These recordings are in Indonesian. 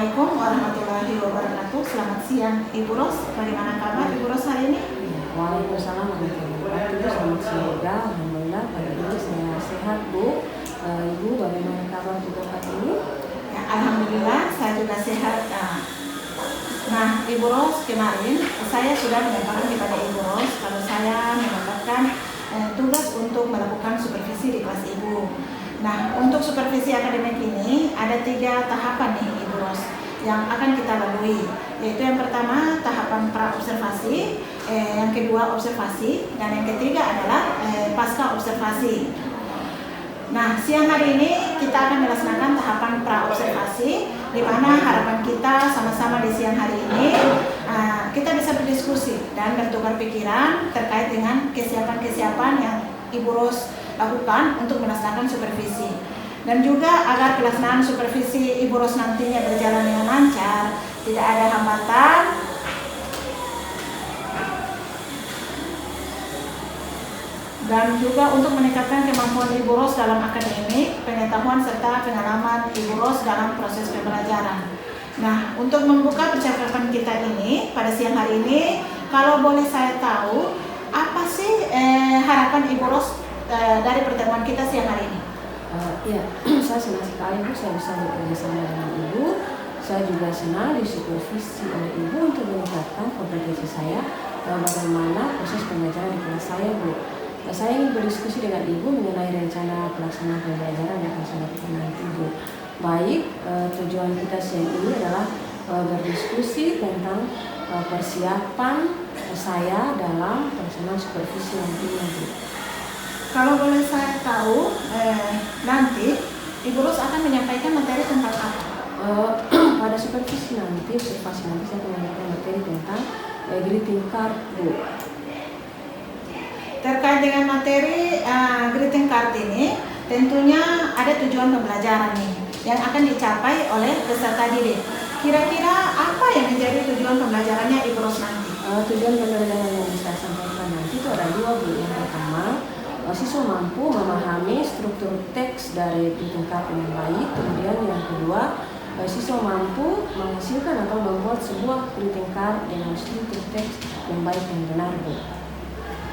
Assalamualaikum warahmatullahi wabarakatuh. Selamat siang Ibu Ros. Bagaimana kabar Ibu Ros hari ini? Waalaikumsalam warahmatullahi wabarakatuh. Selamat siang juga. Alhamdulillah pagi ini saya sehat Bu. Ibu bagaimana kabar juga pagi ini? Ya, Alhamdulillah saya juga sehat. Nah Ibu Ros, kemarin saya sudah menyampaikan kepada Ibu Ros kalau saya mendapatkan tugas untuk melakukan supervisi di kelas Ibu. Nah, untuk supervisi akademik ini ada 3 tahapan nih Ibu Ros yang akan kita lalui, yaitu yang pertama tahapan pra-observasi, yang kedua observasi, dan yang ketiga adalah pasca observasi. Nah, siang hari ini kita akan melaksanakan tahapan pra-observasi, di mana harapan kita sama-sama di siang hari ini kita bisa berdiskusi dan bertukar pikiran terkait dengan kesiapan-kesiapan yang Ibu Ros lakukan untuk melaksanakan supervisi, dan juga agar pelaksanaan supervisi Ibu Ros nantinya berjalan dengan lancar, tidak ada hambatan, dan juga untuk meningkatkan kemampuan Ibu Ros dalam akademik, pengetahuan serta pengalaman Ibu Ros dalam proses pembelajaran. Nah, untuk membuka percakapan kita ini pada siang hari ini, kalau boleh saya tahu, apa sih harapan Ibu Ros dari pertemuan kita siang hari ini? Iya, saya senang sekali Bu, saya bisa bekerja sama dengan Ibu. Saya juga senang disupervisi oleh Ibu untuk meningkatkan kompetensi saya bagaimana proses pengajaran di kelas saya Bu. Saya ingin berdiskusi dengan Ibu mengenai rencana pelaksanaan pembelajaran yang akan saya lakukan nanti Bu. Baik, tujuan kita siang ini adalah berdiskusi tentang persiapan saya dalam pelaksanaan supervisi nantinya Bu. Kalau boleh saya tahu, nanti Ibu Ros akan menyampaikan materi tentang apa? Pada supervisi nanti, observasi nanti saya akan menyampaikan materi tentang greeting card Bu. Terkait dengan materi greeting card ini, tentunya ada tujuan pembelajaran nih yang akan dicapai oleh peserta didik. Kira-kira apa yang menjadi tujuan pembelajarannya Ibu Ros nanti? Tujuan pembelajaran yang saya sampaikan nanti itu ada 2 Bu. Yang pertama, siswa mampu memahami struktur teks dari greeting card dengan baik. Kemudian yang kedua, siswa mampu menghasilkan atau membuat sebuah greeting card dengan struktur teks yang baik dan benar Bu.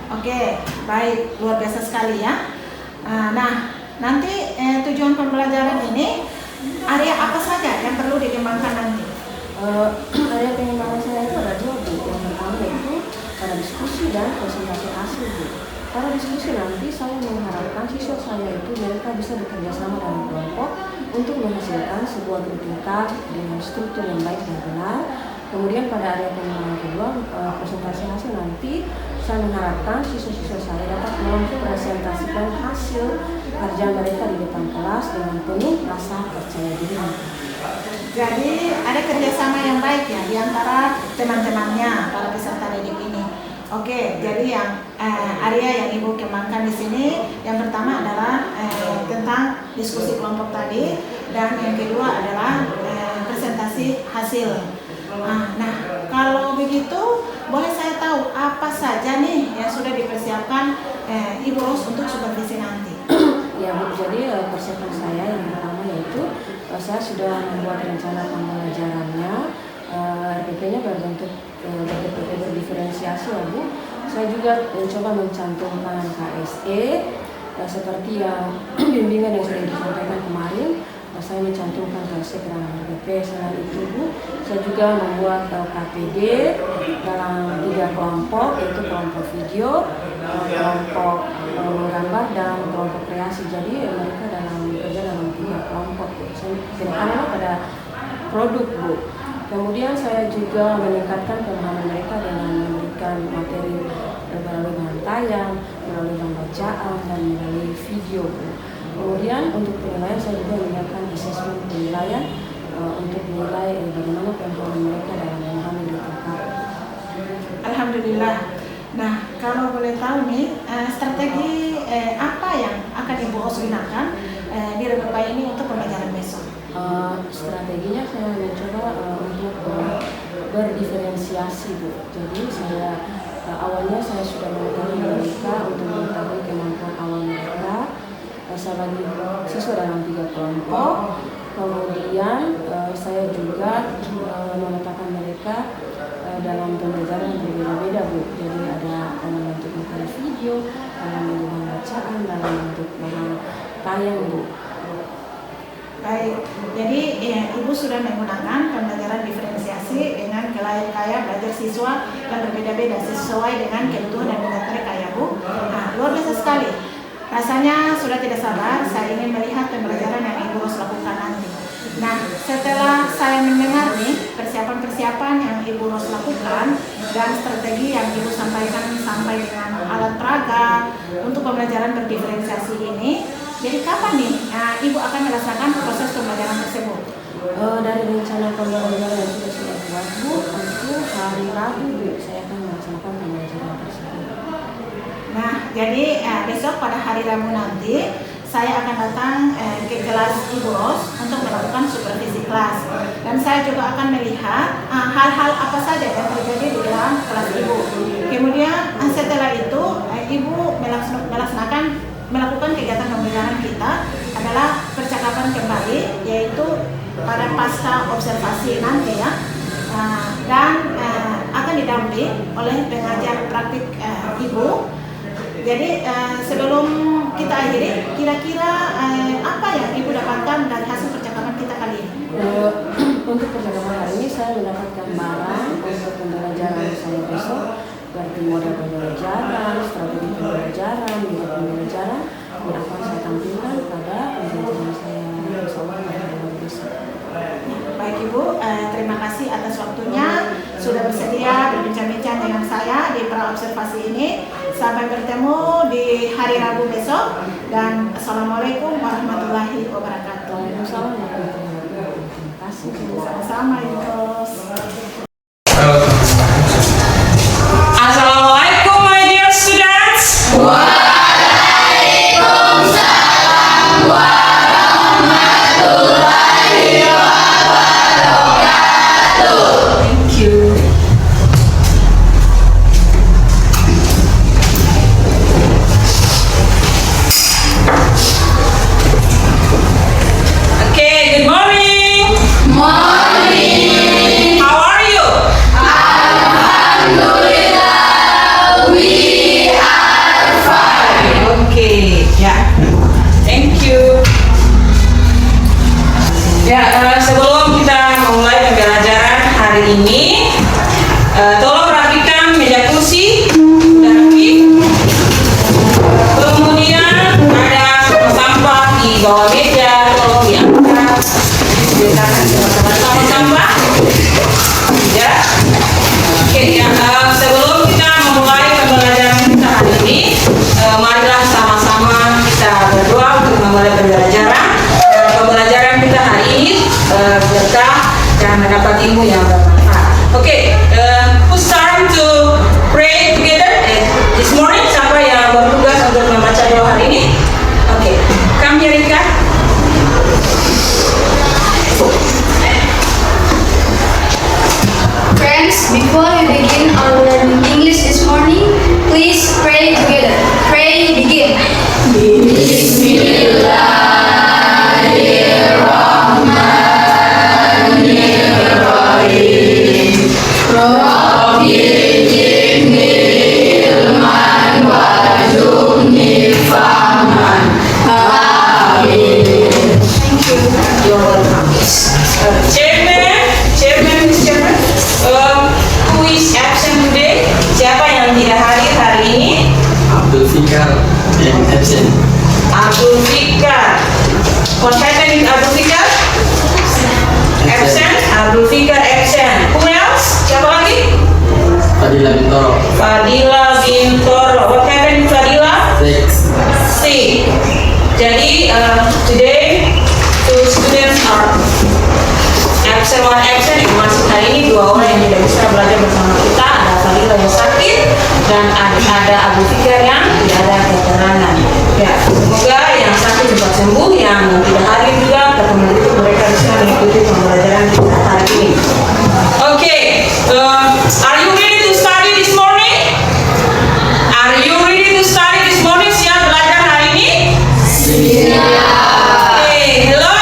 Oke, baik, luar biasa sekali ya. Nah, nanti tujuan pembelajaran ini, area apa saja yang perlu dikembangkan nanti? Area pengembangan saya itu ada 2 Bu. Yang pertama yaitu pada diskusi dan presentasi hasil Bu. Pada diskusi nanti saya mengharapkan siswa saya itu mereka bisa bekerja sama dalam kelompok untuk menghasilkan sebuah greeting card dengan struktur yang baik dan benar. Kemudian pada area pengembangan kedua, presentasi hasil nanti saya mengharapkan siswa-siswa saya dapat mempresentasikan hasil kerja mereka di depan kelas dengan penuh rasa percaya diri. Jadi ada kerjasama yang baik ya di antara teman-temannya para peserta didik ini. Oke, jadi yang area yang Ibu kembangkan di sini, yang pertama adalah tentang diskusi kelompok tadi, dan yang kedua adalah presentasi hasil. Nah, kalau begitu boleh saya tahu apa saja nih yang sudah dipersiapkan Ibu Ros untuk supervisi nanti? Ya Bu, jadi persiapan saya yang pertama yaitu saya sudah membuat rencana pembelajarannya. RPP-nya berbentuk berdiferensiasi ya Bu. Saya juga mencoba mencantumkan KSE seperti yang bimbingan yang sudah disampaikan kemarin. Saya mencantumkan KSE ke dalam RPP. Selain itu Bu, saya juga membuat KPD dalam 3 kelompok, yaitu kelompok video, kelompok menggambar, dan kelompok kreasi. Jadi mereka bekerja dalam 3 kelompok. Saya kedepannya pada produk Bu. Kemudian saya juga meningkatkan pemahaman mereka dengan memberikan materi melalui bahan tayang, melalui pembacaan, dan melalui video. Kemudian untuk penilaian saya juga menyiapkan asesmen penilaian untuk menilai bagaimana pemahaman mereka dalam memahami greeting card. Alhamdulillah. Nah, kalau boleh tahu nih, strategi apa yang akan Ibu Ros gunakan di RPP ini untuk pembelajaran besok? Strateginya saya mencoba untuk berdiferensiasi Bu. Jadi awalnya saya sudah mengetahui mereka untuk mengetahui kemampuan awal mereka. Saya bagi siswa dalam 3 kelompok. Kemudian saya juga meletakkan mereka dalam pembelajaran yang berbeda-beda, Bu. Jadi ada dalam bentuk materi video, dalam bentuk bacaan, dalam bentuk tayang, Bu. Baik, jadi Ibu sudah menggunakan pembelajaran diferensiasi dengan gaya belajar siswa yang berbeda-beda sesuai dengan kebutuhan dan minat mereka ya Bu. Nah, luar biasa sekali. Rasanya sudah tidak sabar, saya ingin melihat pembelajaran yang Ibu Ros lakukan nanti. Nah, setelah saya mendengar nih persiapan-persiapan yang Ibu Ros lakukan dan strategi yang Ibu sampaikan sampai dengan alat peraga untuk pembelajaran berdiferensiasi ini, jadi kapan nih Ibu akan melaksanakan proses pembelajaran tersebut? Dari rencana pembelajaran yang sudah saya buat, Bu, untuk hari Rabu, Bu, saya akan melaksanakan pembelajaran tersebut. Nah, jadi besok pada hari Rabu nanti saya akan datang ke kelas Ibu Ros untuk melakukan supervisi kelas, dan saya juga akan melihat hal-hal apa saja yang terjadi di dalam kelas Ibu. Kemudian setelah itu Ibu melakukan kegiatan pembelajaran kita adalah percakapan kembali, yaitu pada pasca observasi nanti ya, dan akan didampingi oleh pengajar praktik Ibu. Jadi sebelum kita akhiri, kira-kira apa yang Ibu dapatkan dari hasil percakapan kita kali ini? Untuk percakapan hari ini saya mendapatkan barang untuk pembelajaran saya besok, seperti model pembelajaran, strategi pembelajaran, juga pembelajaran yang akan saya tampilkan pada pembelajaran saya besok. Baik Ibu, terima kasih atas waktunya sudah bersedia berbincang-bincang dengan saya di pra-observasi ini. Sampai bertemu di hari Rabu besok, dan Assalamualaikum warahmatullahi wabarakatuh. Waalaikumsalam warahmatullahi wabarakatuh. Terima kasih. Sama-sama Ibu. Assalamualaikum my dear students. Waalaikumsalam warahmatullahi wabarakatuh. Thank you. Okay, good morning. Morning. How are you? Alhamdulillah, we are fine. Okay, ya. Thank you. Ya, sebelum kita memulai pembelajaran hari ini, tolong rapikan meja kursi, sudah rapi. Kemudian ada sampah di bawah meja, tolong diangkat. Diletakkan di tempat sampah. Ya. Oke, ya. Sebelum kita memulai pembelajaran kita hari ini, marilah sama-sama kita berdoa untuk memulai pembelajaran. Pembelajaran kita hari ini berkah dan mendapat ilmu yang bermanfaat. Oke, who's starting to pray together this morning? Siapa yang bertugas untuk membaca doa hari ini? Oke, come here Rika. Friends, before we begin our learning English this morning, please pray together. Pray, begin. Bismillahirrahmanirrahim. Rabbi zidni ilman warzuqni fahman. Amin. Thank you. You're welcome. Chairman, who is absent today? Siapa yang tidak hadir hari ini? Abdul Fikar yang absent. Abdul Fikar. What happened with Abdul Fikar? Absent. Abdul Fikar absent. Who else? Siapa lagi? Fadila Bintoro. Fadila Bintoro. What happened with Fadila? Sick. Jadi today two students are absent, one absent. Masih hari ini dua orang yang tidak bisa belajar bersama kita. Ada Fadila yang sakit dan ada Abu Fikar yang tidak ada keterangan. Ya, semoga yang sakit cepat sembuh, yang tidak hadir juga ketemu itu mereka bisa mengikuti pembelajaran kita hari ini. Okay, are you ready to study this morning? Are you ready to study this morning? Siap belajar hari ini? Siap. Okay, hello.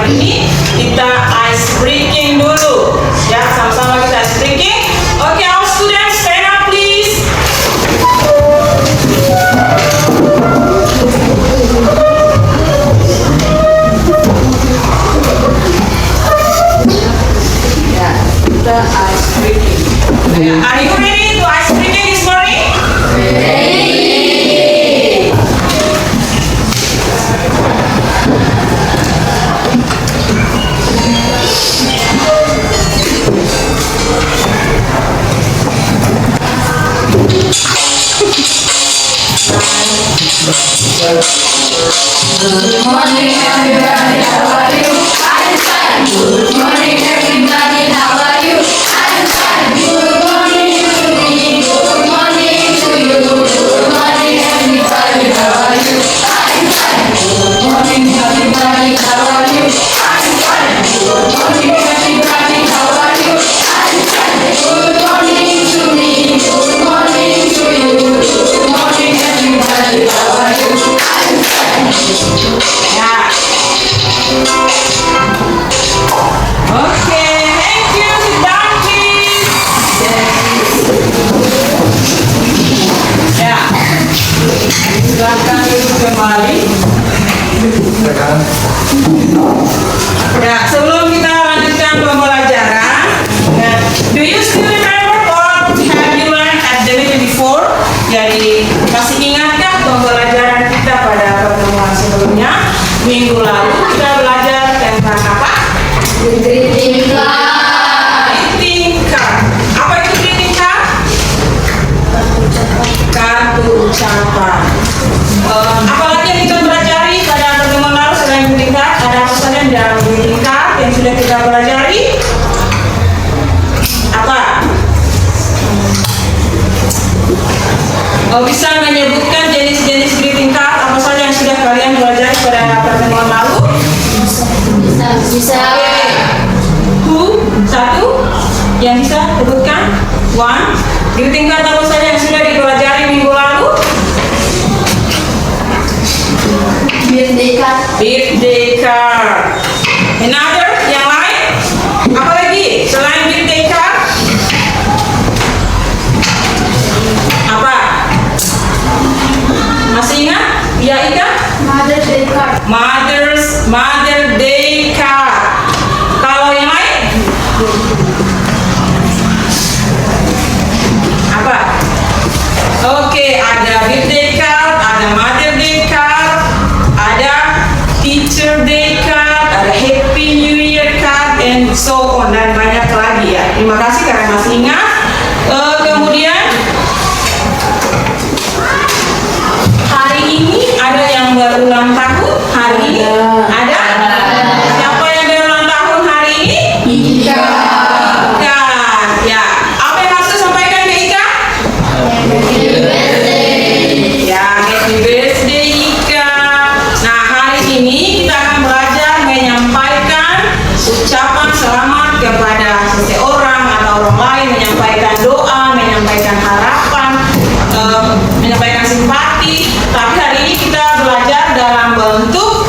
ini kita ice breaking dulu. Ya, sama-sama kita ice breaking. Oke, all students stand up please. Ya, kita ice breaking. Are you ready to ice breaking this morning? Good morning, everybody. How are you? I'm fine. Good morning, everybody. How are you? I'm fine. Good morning to me. Good morning to you. Good morning, everybody. How are you? I'm fine. Good morning, everybody. How are you? I'm fine. Good morning, everybody. How are you? I'm fine. Good morning to me. Good morning to you. Good morning, everybody. How are you? I'm fine. Ya. Oke, thank you. Sit down please. Ya. Silakan duduk kembali. Ya, sebelum kita lanjutkan pembelajaran, ya, do you still remember what have you learned at the meeting before? Jadi, masih ingatkah pembelajaran kita pada pertemuan sebelumnya? Minggu lalu kita belajar tentang apa? Greeting card. Greeting card. Apa itu greeting card? Kartu ucapan. Apalagi yang kita pelajari pada pertemuan lalu selain greeting card? Ada apa saja di dalam greeting card yang sudah kita pelajari? Apa? Bisa menyebutkan jenis-jenis greeting card apa saja yang sudah kalian pelajari pada pertemuan lalu? Bisa. Who? Satu yang bisa sebutkan? One. Greeting card apa saja yang sudah dipelajari minggu lalu? Birthday card. Birthday card. Another yang lain? Apa lagi selain birthday card? Apa? Masih ingat? Ya, Ika? Mother's Day card. Mother Day card. Kalau yang lain? Apa? Oke, ada birthday card, ada Mother Day card, ada Teacher Day card, ada Happy New Year card, and so on, dan banyak lagi ya. Terima kasih karena masih ingat. Kemudian hari ini ada yang berulang tahun hari ini? Ada? Siapa yang berulang tahun hari ini? Ika. Ika. Ya. Apa yang harus disampaikan ke Ika? Ya, happy birthday Ika. Nah, hari ini kita akan belajar menyampaikan ucapan selamat kepada seseorang atau orang lain, menyampaikan doa, menyampaikan harapan, menyampaikan simpati. Tapi hari ini kita belajar dalam bentuk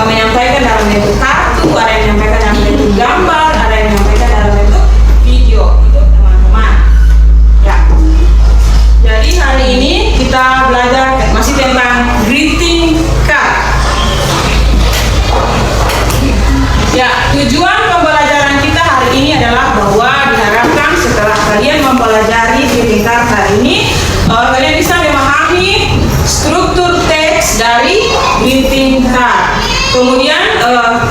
menyampaikan dalam bentuk kartu, ada yang menyampaikan dalam bentuk gambar, ada yang menyampaikan dalam bentuk video untuk teman-teman. Ya. Jadi hari ini kita belajar masih tentang greeting card. Ya, tujuan pembelajaran kita hari ini adalah bahwa diharapkan setelah kalian mempelajari greeting card hari ini, kalian bisa memahami struktur teks dari greeting card. Kemudian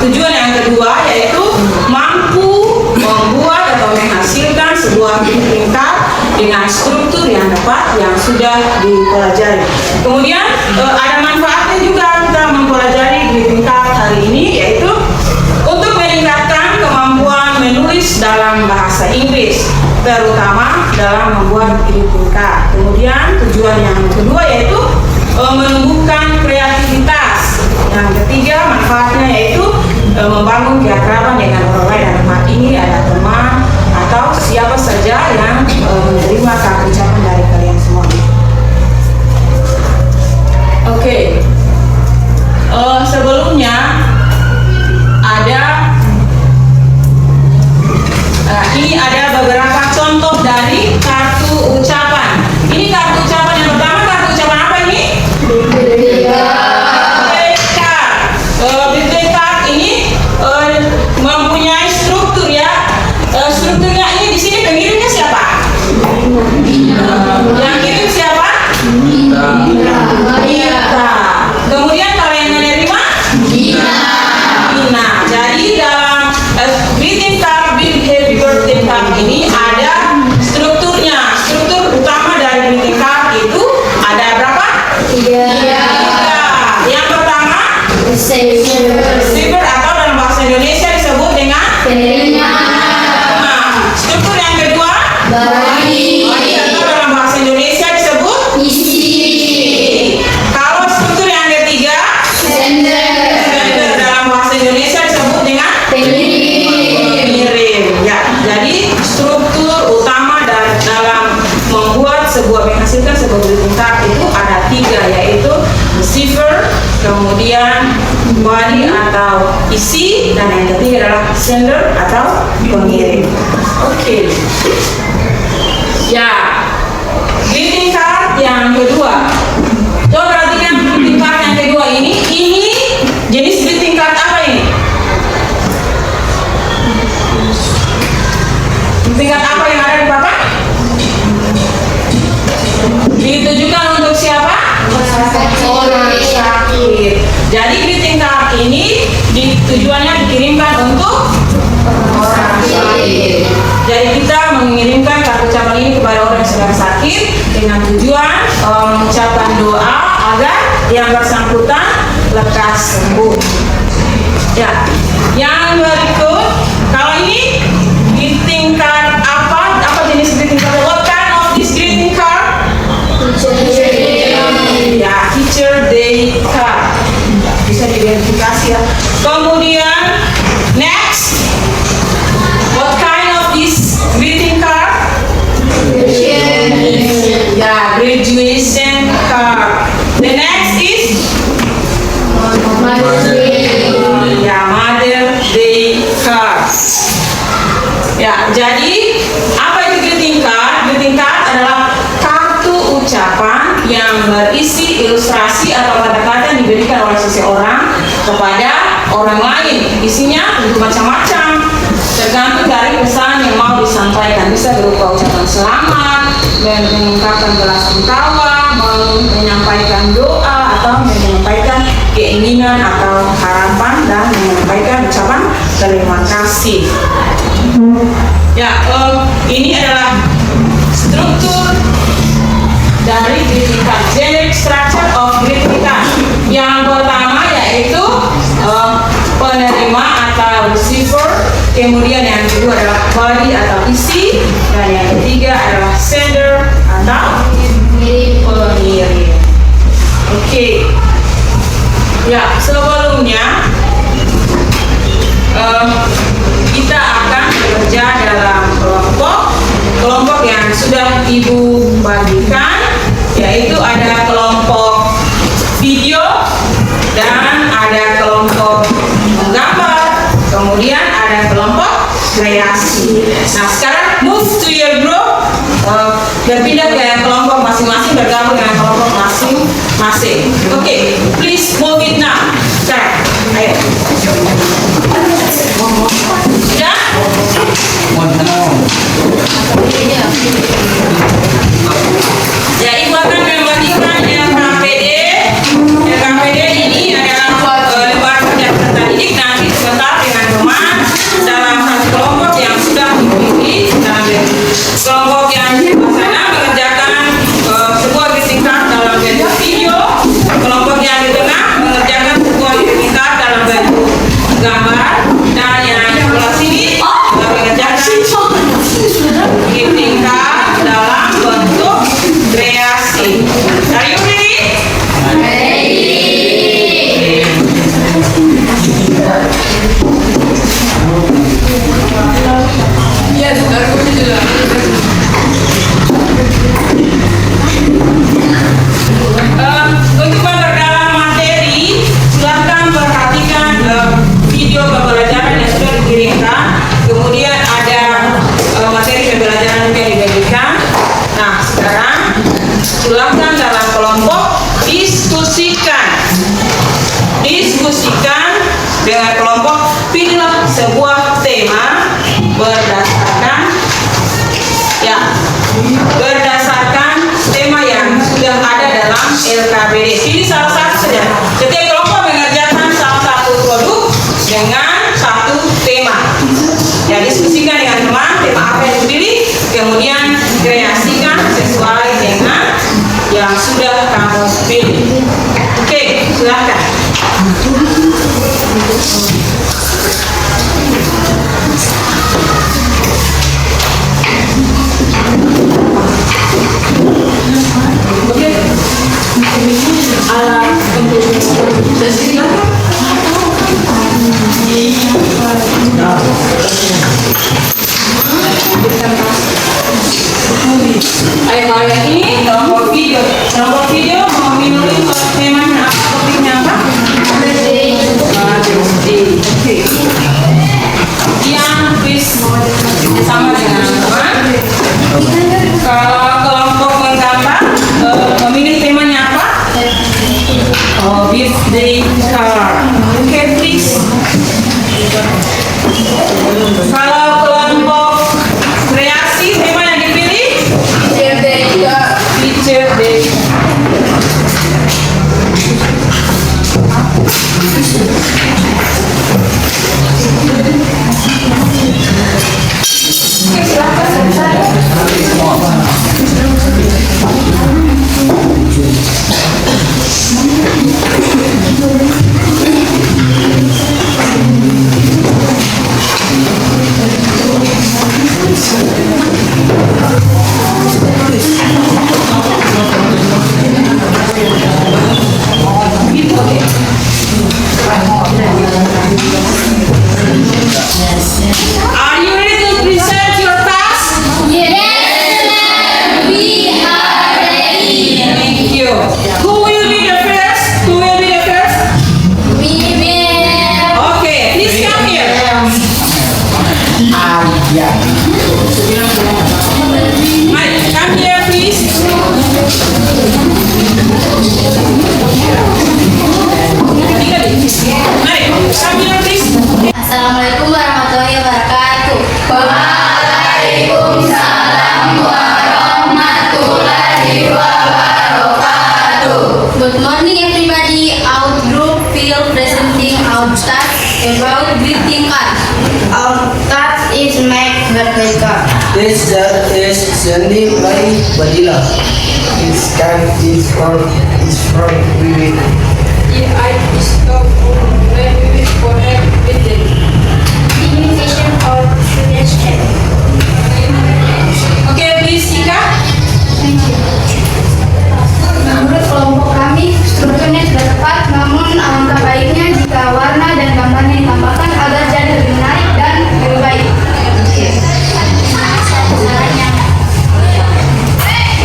tujuan yang kedua yaitu mampu membuat atau menghasilkan sebuah greeting card dengan struktur yang tepat yang sudah dipelajari. Kemudian ada manfaatnya juga kita mempelajari greeting card hari ini, yaitu untuk meningkatkan kemampuan menulis dalam bahasa Inggris, terutama dalam membuat greeting card. Kemudian tujuan yang kedua yaitu menumbuhkan kreativitas. Yang ketiga manfaatnya yaitu membangun keakraban dengan orang lain. Dalam hal ini ada teman atau siapa saja yang menerima kartu ucapan dari kalian semua. Oke. Sebelumnya ada dengan pengirim. ya. Jadi struktur utama dalam membuat menghasilkan sebuah greeting card itu ada 3, yaitu receiver, kemudian body atau isi, dan yang ketiga adalah sender atau pengirim. Oke. Ya, greeting card yang kedua. Coba perhatikan greeting card yang kedua ini jenis greeting card apa ini? Greeting card apa yang ada di papan? Ditujukan untuk siapa? Orang sakit. Jadi greeting card ini tujuannya dikirimkan untuk orang sakit. Jadi kita mengirimkan kartu ucapan ini kepada orang yang sedang sakit dengan tujuan mengucapkan doa agar yang bersangkutan lekas sembuh. Ya, yang berikut, kalau ini greeting card apa jenis greeting card? What kind of this greeting card? Ya, teacher day card. Bisa diidentifikasi ya. Kemudian next, what kind of this greeting card? Ya, graduation card. The next is ya, Mother Day card. Ya, jadi apa itu greeting card? Greeting card adalah kartu ucapan yang berisi ilustrasi atau kata-kata yang diberikan oleh seseorang kepada orang lain. Isinya macam-macam, tergantung dari pesan yang mau disampaikan. Bisa berupa ucapan selamat, mengungkapkan belasungkawa, menyampaikan doa, atau menyampaikan keinginan atau harapan, dan menyampaikan ucapan terima kasih. Ya, ini adalah struktur dari greeting card, generic structure of greeting card. Yang pertama yaitu penerima atau receiver, kemudian yang kedua adalah body atau isi, dan yang ketiga adalah sender atau pengirim. Oke. Ya, sebelumnya kita akan bekerja dalam kelompok yang sudah Ibu bagikan, yaitu ada kelompok video dan ada kelompok menggambar, kemudian ada kelompok kreasi. Nah, sekarang move to your group, berpindah ke kelompok masing-masing, bergabung dengan kelompok masing-masing. Oke, please move it now. Sekarang, ayo. Sudah? Ya, Ibu akan membagikan LKPD. LKPD ini adalah lembar kerja peserta didik, nanti sebentar dengan teman dalam satu kelompok yang sudah dipilih. Kelompok yang di sana mengerjakan sebuah greeting card dalam bentuk video. Kelompok yang di tengah mengerjakan sebuah greeting card dalam bentuk gambar, dan yang di sebelah sini mengerjakan greeting card dalam bentuk kreasi. Are you ready? Untuk memperdalam materi, silakan perhatikan video pembelajaran yang sudah dikirimkan. Kemudian ada materi pembelajaran yang dibagikan. Nah, sekarang silakan dalam kelompok diskusikan dengan kelompok. Pilihlah sebuah tema berdasarkan tema yang sudah ada dalam LKPD. Pilih salah satu saja. Setiap kelompok mengerjakan salah satu produk dengan satu tema. Ya, diskusikan dengan teman tema apa yang dipilih, kemudian kreasikan sesuai dengan yang sudah kamu pilih. Oke, silakan. Alat birthday card. Okay, please. Kalau kelompok kreasi, tema yang dipilih? Teacher Day. Are you ready to present your task? Thank you. Who will be the first? Okay, please come here. Mike, come here, please. Mike, come here, please. Assalamualaikum warahmatullahi wabarakatuh. Waalaikumsalam warahmatullahi wabarakatuh. Good morning everybody. Our group will presenting our task about greeting card. Our task is make birthday card. This is Sandy by Badila. This card is from Vivi. I stop when we connect with them. Invitation or students check. Okay, please, Ika. Menurut kelompok kami, strukturnya sudah tepat, namun alangkah baiknya jika warna dan gambarnya ditambahkan agar jadi lebih menarik dan lebih baik. Caranya. Thank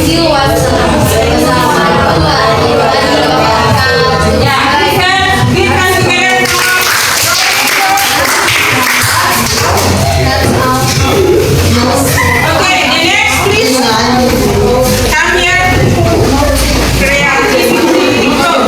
you. Wassalamualaikum warahmatullahi wabarakatuh. Yeah, we can together. Okay, the next, please. Come here. Creativity. Go.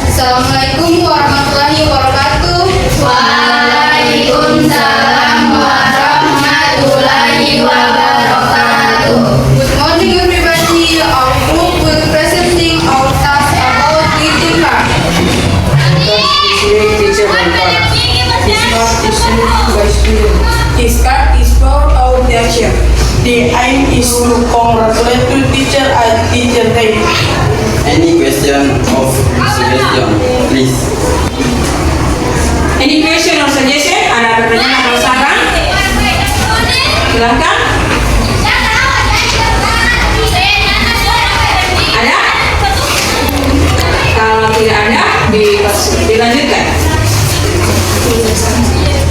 Assalamualaikum warahmatullahi wabarakatuh. Waalaikumsalam warahmatullahi wabarakatuh. Good morning everybody. Our group will presenting our task about greeting card. Teacher and card. This card is for our teacher. The aim is to congratulate to teacher at Teacher Day. Any question of suggestion, please? Any question or suggestion? Ada pertanyaan atau saran? Silakan. Ada? Kalau tidak ada, dilanjutkan. Ya, present together.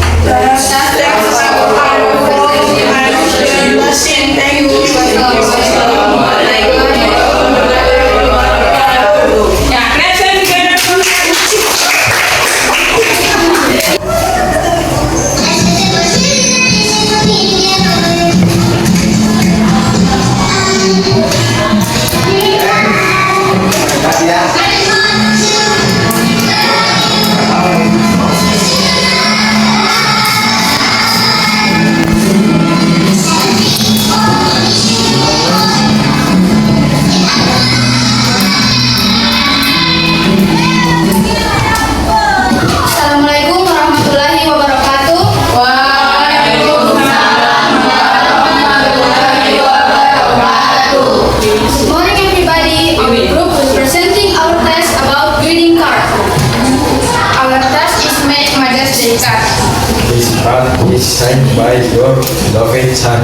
Assalamualaikum warahmatullahi wabarakatuh. Waalaikumsalam warahmatullahi wabarakatuh. Good morning everybody. Our group is presenting our task about greeting card. Our task is make Mother's Day card. This card is signed by your beloved son.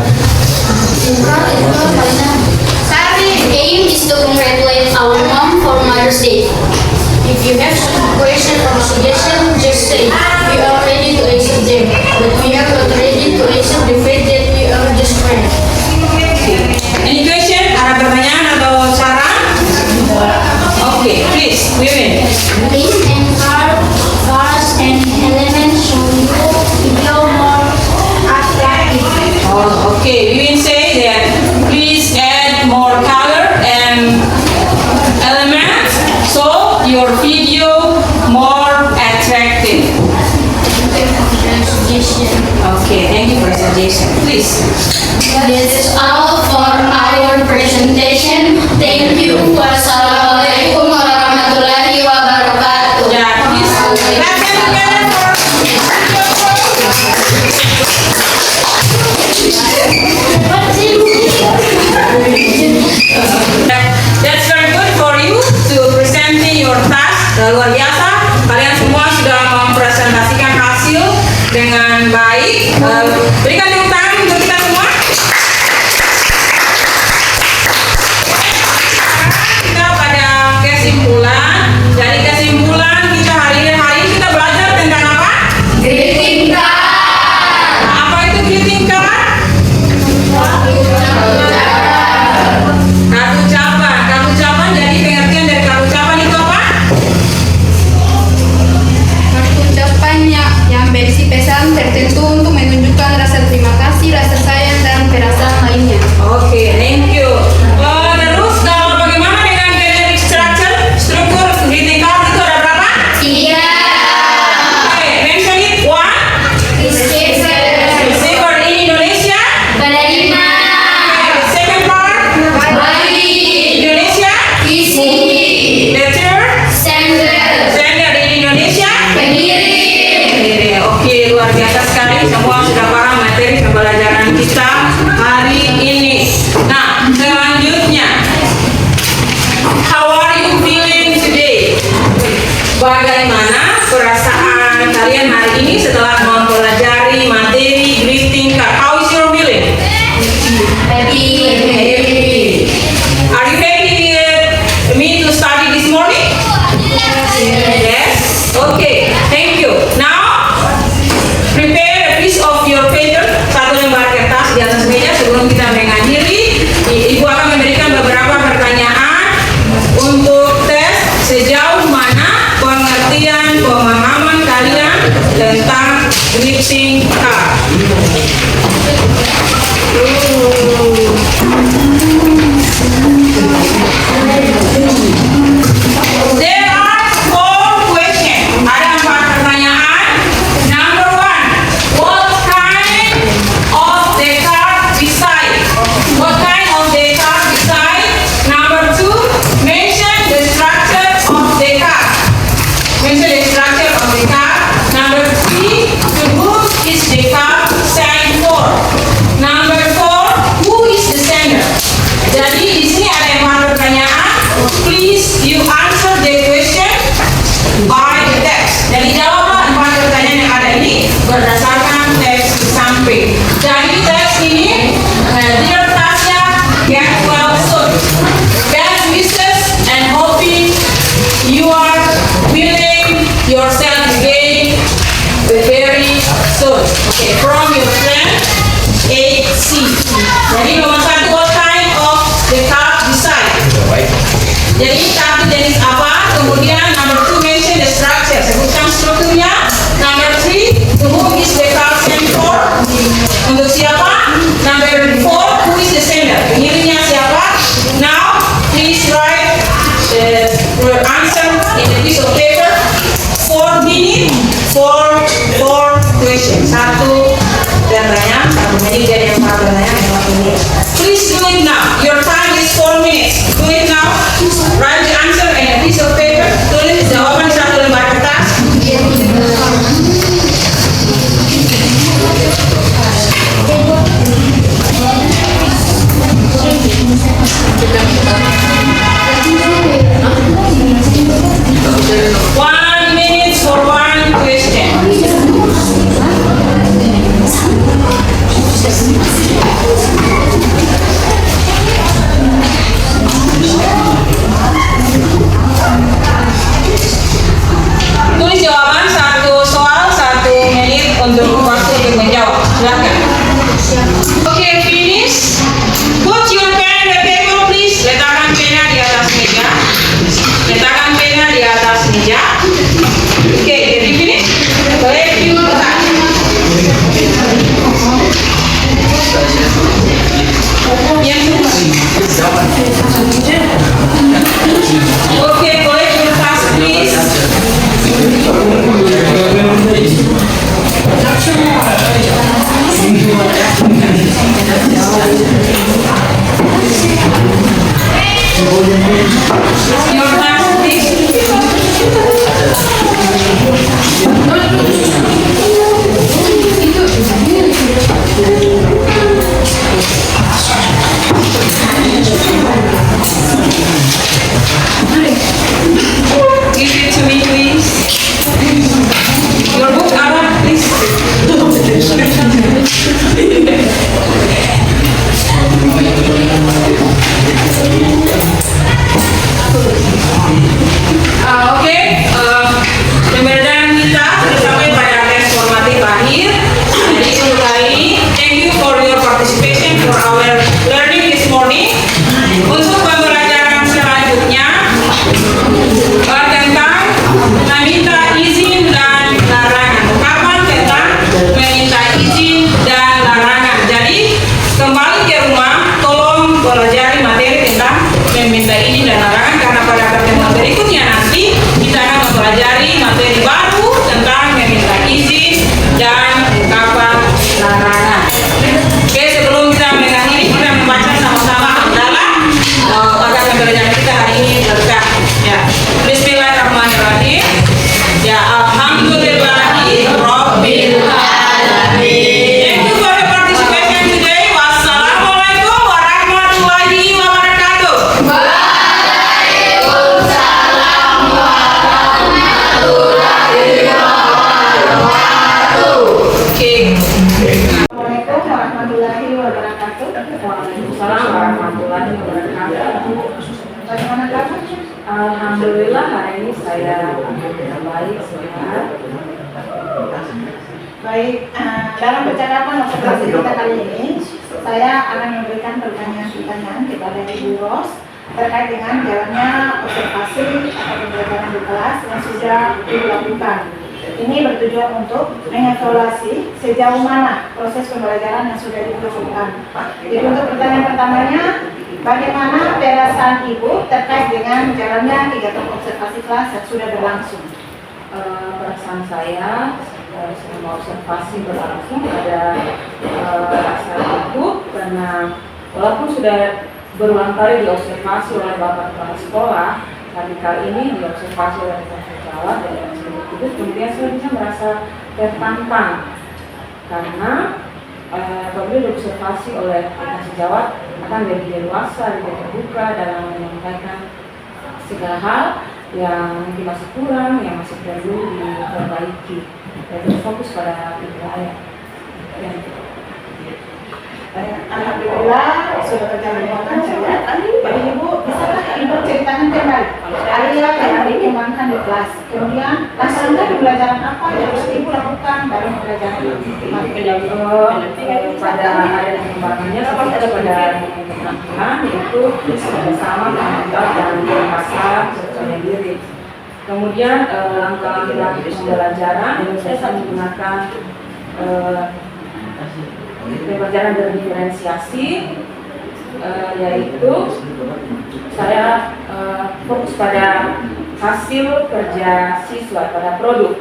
The aim is to congratulate our mom for Mother's Day. If you have some question or suggestion, just say. We are ready to accept them, but we are not ready to accept the fact that we are just friends. Any women. Please encourage cars and elements so you feel more attractive. Oh, okay, we will say that please add more color and elements so your video more attractive. Okay, thank you for the suggestion. Please. This is all for our presentation. Thank you. Wassalamualaikum warahmatullahi wabarakatuh. Yeah, please. Clap hands together for That's very good for you to presenting your task. Luar biasa. Kalian semua sudah mempresentasikan hasil dengan baik. Berikan tepuk tangan untuk kita semua. Kita pada kesimpulan. Dari kesimpulan kita hari ini kita belajar tentang apa? Greeting card. Apa itu greeting card? Kartu ucapan. Kartu ucapan jadi pengertian dari kartu ucapan itu apa? Kartu ucapannya yang berisi pesan tertentu untuk menunjukkan rasa terima kasih, rasa sayang, dan perasaan lainnya. Oke, thank you. Terus kalau bagaimana dengan generic structure? Struktur greeting card itu ada berapa? 3. Oke, mention it. One. Receiver in Indonesia. Penerima. Second part. Indonesia. Isi. Letter. Sender. Sender in Indonesia. Pengirim. Oke, luar biasa sekali. Semua sudah paham materi pembelajaran kita hari ini. Nah, selanjutnya, how are you feeling today? Bagaimana perasaan kalian hari ini setelah mempelajari materi greeting card? How is your feeling? Happy. Are you ready me to study this morning? Yes. Okay. Thank you. Now, prepare a piece of your paper, satu lembar kertas di atas meja sebelum kita mengakhiri. Ibu akan memberikan beberapa pertanyaan untuk tes sejauh mana pengertian pemahaman kalian tentang greeting card. There are 4 questions. Ada 4 pertanyaan. Number 1, what kind of the card beside? What kind of the card beside? Number 2, mention the structure of the card. Mention the structure of the card. Number 3, to whom is the card signed for? Number 4, who is the sender? Jadi di sini ada 4 pertanyaan. Please you answer the question by the text. Jadi jawablah 4 pertanyaan yang ada ini berdasarkan teks di samping. Jadi teks ini, dear Tasya, get well soon. Best wishes and hoping you are feeling yourself again very soon. Okay, from your friend AC. Jadi nomor 1, what kind of the card beside? Jadi kartu jenis apa? Kemudian number 2, mention the structure. Sebutkan strukturnya. Number 3, to whom is the card sent for? Untuk siapa? Number 4, who is the sender? Pengirimnya siapa? Now, please write your answer in a piece of paper. 4 minutes for 4 questions. 1 pertanyaan, 1 menit jadi 4 pertanyaan, 4 menit. Please do it now. Your time is 4 minutes. Do it now. Write the answer in a piece of paper. Tulis jawaban di 1 lembar kertas. One minute for 1 question. meja. Oke, jadi ini boleh diulang. Oke, boleh diulang, please. Your class, please. Give it to me, please. Your book, Ara, please. Oke, pembelajaran kita sudah sampai pada tes formatif akhir. Jadi untuk hari ini, thank you for your participation for our learning this morning. Untuk pembelajaran selanjutnya tentang meminta izin dan larangan. Kapan tentang meminta izin dan larangan. Jadi kembali ke rumah, tolong pelajari materi tentang meminta izin dan larangan, karena pada pertemuan berikutnya nanti kita akan mempelajari materi baru tentang meminta izin dan ungkapan larangan. Oke, sebelum kita mengakhiri, kita membaca sama-sama hamdalah agar pembelajaran kita hari ini berkah. Ya, Bismillahirrahmanirrahim. Ya, Alhamdulillahi Rabbil Alamin. Thank you for your participation today. Wassalamualaikum warahmatullahi wabarakatuh. Oke. Assalamualaikum warahmatullahi wabarakatuh. Waalaikumsalam warahmatullahi wabarakatuh. Bagaimana kabar? Alhamdulillah hari ini saya baik, sehat. Baik, dalam percakapan observasi kita kali ini, saya akan memberikan pertanyaan-pertanyaan kepada Ibu Ros terkait dengan jalannya observasi atau pembelajaran di kelas yang sudah dilakukan. Ini bertujuan untuk mengevaluasi sejauh mana proses pembelajaran yang sudah dilakukan. Jadi untuk pertanyaan pertamanya, bagaimana perasaan Ibu terkait dengan jalannya kegiatan observasi kelas yang sudah berlangsung? Perasaan saya selama observasi berlangsung ada rasa gugup, karena walaupun sudah berulang kali diobservasi oleh Bapak Kepala Sekolah, tapi kali ini diobservasi oleh Dr. Jawad dan itu kemudian saya bisa merasa tertantang, karena apabila diobservasi oleh Dr. Jawad akan lebih dewasa, lebih terbuka dalam menyampaikan segala hal yang mungkin masih kurang, yang masih perlu diperbaiki. Dan fokus pada itu ayat. Alhamdulillah sudah berjalan dengan lancar. Jadi Ibu bisakah Ibu ceritakan kembali area yang dikembangkan di kelas, kemudian langkah pembelajaran apa yang harus Ibu lakukan dalam pembelajaran pada area pengembangannya seperti pada penampilan, yaitu bersama penambah dan pasar percaya diri. Kemudian langkah pembelajaran saya menggunakan pembelajaran berdiferensiasi, yaitu saya fokus pada hasil kerja siswa pada produk.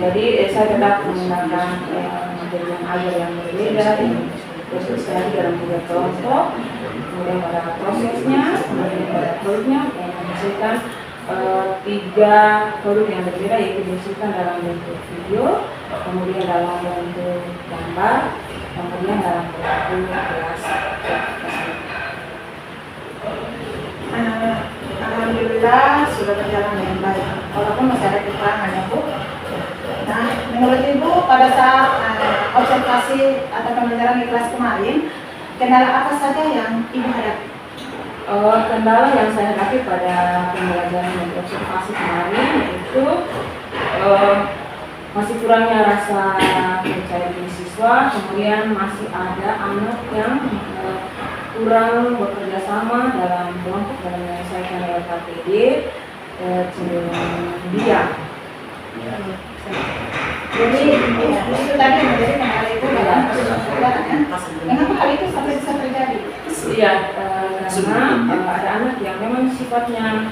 Jadi saya tetap menggunakan materi yang ajar yang berbeda, prosesnya dalam 3 kelompok, kemudian pada prosesnya, kemudian pada produknya yang menghasilkan 3 produk yang berbeda, yaitu dihasilkan dalam bentuk video, kemudian dalam bentuk gambar, kemudian dalam bentuk kelas. Alhamdulillah sudah berjalan dengan baik, walaupun masih ada kekurangan ya Bu. Nah, menurut Ibu pada saat observasi atau pembelajaran di kelas kemarin, kendala apa saja yang Ibu hadapi? Kendala yang saya hadapi pada pembelajaran dan observasi kemarin itu masih kurangnya rasa percaya diri siswa, kemudian masih ada anak yang kurang bekerja sama dalam kelompok dalam menyelesaikan LKPD, cenderung diam. Jadi itu tadi yang menjadi kendala Ibu dalam proses pembelajaran ya. Mengapa hal itu sampai bisa terjadi? Iya, karena ada anak yang memang sifatnya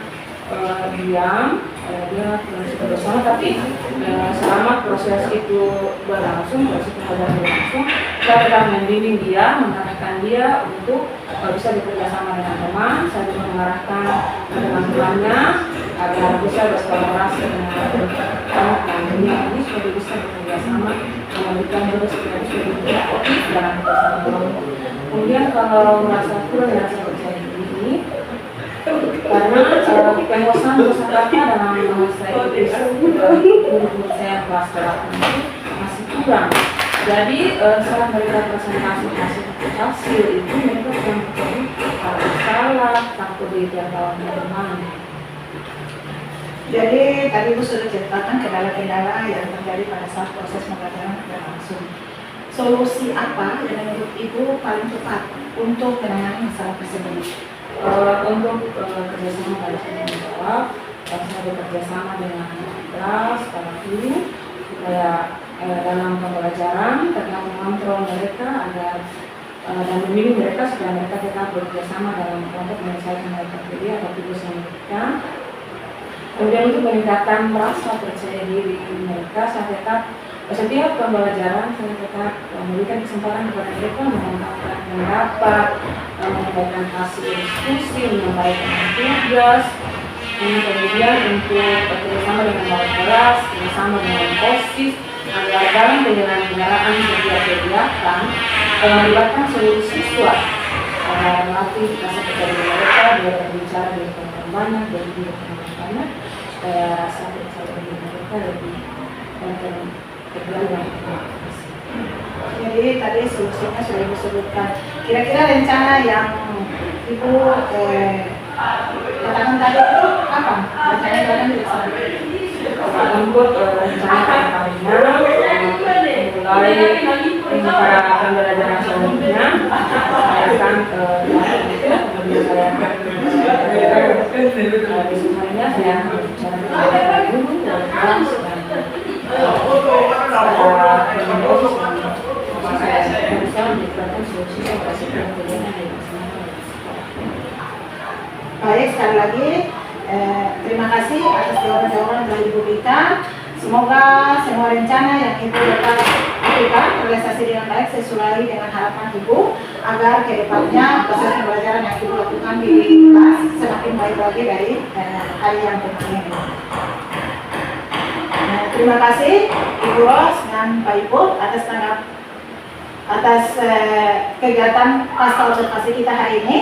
diam, dia suka bersama, tapi selama proses itu berlangsung, proses pembelajaran berlangsung, saya telah membimbing dia, mengarahkan dia untuk bisa bekerja sama dengan teman, saya juga mengarahkan teman-temannya agar bisa berkolaborasi dengan anak-anak ini supaya bisa bekerja sama, memberikan juga supaya bisa aktif dalam bersama kelompok. Kemudian kalau merasa kurang dan saya percaya diri, karena penguasaan kosakata dalam bahasa Inggris menurut saya kelas 8 masih kurang. Jadi saat mereka presentasi hasil itu mereka yang bertemu kalau salah takut ditiadakan teman. Jadi tadi Ibu sudah ceritakan kendala-kendala yang terjadi pada saat proses pembelajaran berlangsung. Solusi apa yang menurut Ibu paling tepat untuk menangani masalah tersebut? Untuk kerjasama pada saya menjawab, saya bekerja sama dengan kelas, para guru, supaya dalam pembelajaran tetap mengontrol mereka agar dan memilih mereka supaya mereka tetap bekerja sama dalam kelompok menyelesaikan mereka sendiri atau tugas yang diberikan. Kemudian untuk meningkatkan rasa percaya diri mereka, saya tetap setiap pembelajaran saya tetap memberikan kesempatan kepada mereka mengungkapkan pendapat, menyampaikan hasil diskusi, menyampaikan tugas, kemudian untuk bekerjasama dengan wali kelas, bersama dengan OSIS, agar dalam penyelenggaraan setiap kegiatan melibatkan seluruh siswa, melatih rasa percaya diri mereka, biar berbicara di depan banyak, dan di depan banyak, supaya rasa percaya diri mereka lebih terjaga. Jadi tadi solusinya sudah disebutkan. Kira-kira rencana yang Ibu katakan tadi itu apa? Rencana yang akan dilaksanakan? Untuk rencana kedepannya, mulai para pembelajaran selanjutnya, saya akan kemudian saya sebenarnya saya akan bicara dengan guru dan kelas dan Baik, sekali lagi terima kasih atas jawaban-jawaban yang telah Ibu berikan. Semoga semua rencana yang Ibu dapat lakukan terrealisasi dengan baik sesuai dengan harapan Ibu, agar kedepannya proses pembelajaran yang Ibu lakukan di kelas semakin baik lagi dari hari yang kemarin. Terima kasih Ibu Ros dan Pak Ibu atas kegiatan pasca observasi kita hari ini.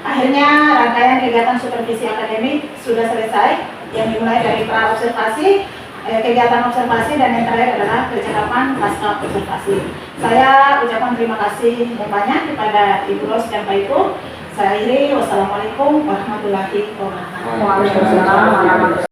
Akhirnya rangkaian kegiatan supervisi akademik sudah selesai, yang dimulai dari pra observasi, kegiatan observasi, dan yang terakhir adalah percakapan pasca observasi. Saya ucapkan terima kasih yang banyak kepada Ibu Ros dan Pak Ibu. Saya akhiri, wassalamualaikum warahmatullahi wabarakatuh.